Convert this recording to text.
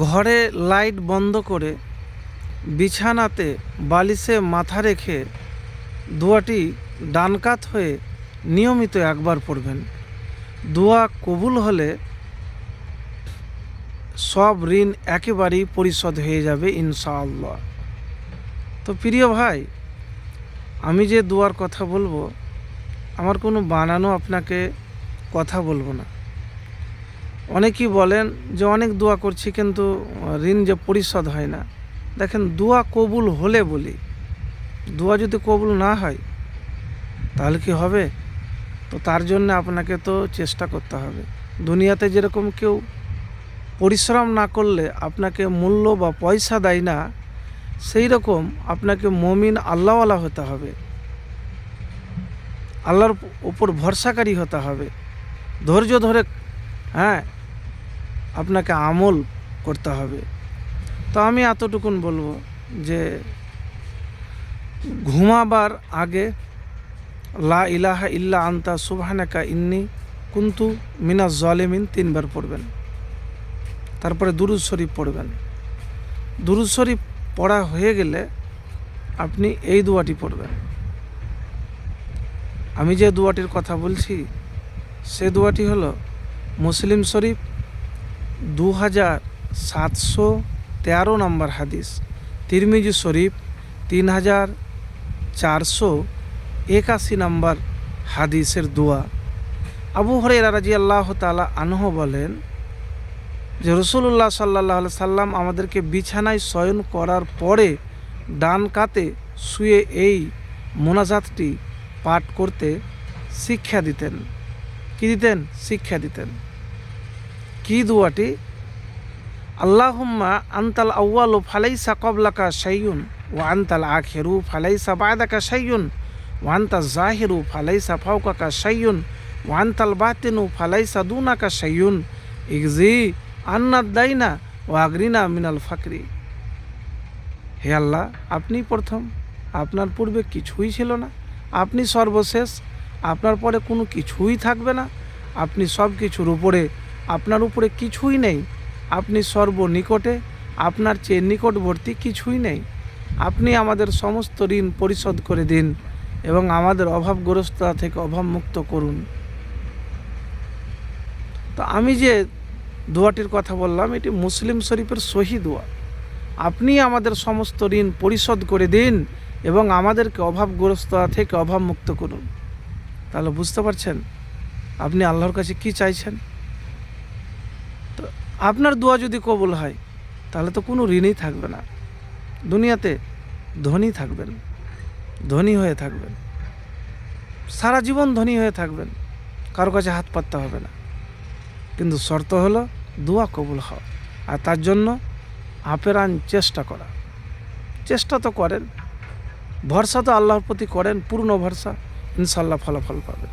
ঘরে লাইট বন্ধ করে বিছানাতে বালিশে মাথা রেখে দোয়াটি ডান কাত হয়ে নিয়মিত একবার পড়বেন। দোয়া কবুল হলে সব ঋণ একেবারেই পরিশোধ হয়ে যাবে ইনশাআল্লাহ। তো প্রিয় ভাই, আমি যে দোয়ার কথা বলবো, আমার কোনো বানানো আপনাকে কথা বলবো না। অনেকেই বলেন যে অনেক দোয়া করছি কিন্তু ঋণ যে পরিশোধ হয় না। দেখেন, দোয়া কবুল হলে বলি, দোয়া যদি কবুল না হয় তাহলে কি হবে? তো তার জন্য আপনাকে তো চেষ্টা করতে হবে। দুনিয়াতে যেরকম কেউ পরিশ্রম না করলে আপনাকে মূল্য বা পয়সা দেয় না, সেই রকম আপনাকে মুমিন আল্লাহওয়ালা হতে হবে, আল্লাহর উপর ভরসাকারী হতে হবে, ধৈর্য ধরে আপনাকে আমল করতে হবে। তো আমি এতটুকুন বলবো যে ঘুমাবার আগে লা ইলাহা ইল্লা আন্তা সুবহানাকা ইন্নী কুনতু মিনাজ জালিমিন 3 বার পড়বেন। তারপরে দুরূদ শরীফ পড়বেন। দুরূদ শরীফ পড়া হয়ে গেলে আপনি এই দোয়াটি পড়বেন। আমি যে দোয়াটির কথা বলছি সে দোয়াটি হলো মুসলিম শরীফ 2713 নম্বর হাদিস, তিরমিজি শরীফ 3481 নম্বর হাদিসের দোয়া। আবু হুরায়রা রাদিয়াল্লাহু তাআলা আনহু বলেন যে রাসূলুল্লাহ সাল্লাল্লাহু আলাইহি সাল্লাম আমাদেরকে বিছানায় শয়ন করার পরে ডান কাতে শুয়ে এই মোনাজাতটি পাঠ করতে শিক্ষা দিতেন। কি দিতেন? শিক্ষা দিতেন। কি দোয়াটি? আল্লাহুম্মা আনতাল আউয়ালু ফালাইসা ক্বাবলাকা শাইউন ওয়া আনতাল আখিরু ফালাইসা বা'দাকা শাইউন ওয়া আনতাজ জাহিরু ফালাইসা ফাওকাকা শাইউন ওয়া আনতাল বাতিনু ফালাইসা দুনাকা শাইউন ইগজি আন্নাদ দাইনা ওয়া আগরিনা মিনাল ফাকরি। হে আল্লাহ, আপনি প্রথম, আপনার পূর্বে কিছুই ছিল না, আপনি সর্বশেষ, আপনার পরে কোনো কিছুই থাকবে না, আপনি সব কিছুর উপরে, আপনার উপরে কিছুই নেই, আপনি সর্বনিকটে, আপনার চেয়ে নিকটবর্তী কিছুই নেই। আপনি আমাদের সমস্ত ঋণ পরিশোধ করে দিন এবং আমাদের অভাবগ্রস্ততা থেকে অভাবমুক্ত করুন। তো আমি যে দোয়াটির কথা বললাম, এটি মুসলিম শরীফের সহি দোয়া। আপনি আমাদের সমস্ত ঋণ পরিশোধ করে দিন এবং আমাদেরকে অভাবগ্রস্ততা থেকে অভাবমুক্ত করুন। তাহলে বুঝতে পারছেন আপনি আল্লাহর কাছে কি চাইছেন। তো আপনার দোয়া যদি কবুল হয় তাহলে তো কোনো ঋণই থাকবে না। দুনিয়াতে ধনী থাকবেন, ধনী হয়ে থাকবেন, সারা জীবন ধনী হয়ে থাকবেন, কারো কাছে হাত পাততে হবে না। কিন্তু শর্ত হলো দোয়া কবুল হওয়া, আর তার জন্য আপ্রাণ চেষ্টা করা। চেষ্টা তো করেন, ভরসা তো আল্লাহর প্রতি করেন, পূর্ণ ভরসা, ইনশাল্লাহ ফলাফল পাবেন।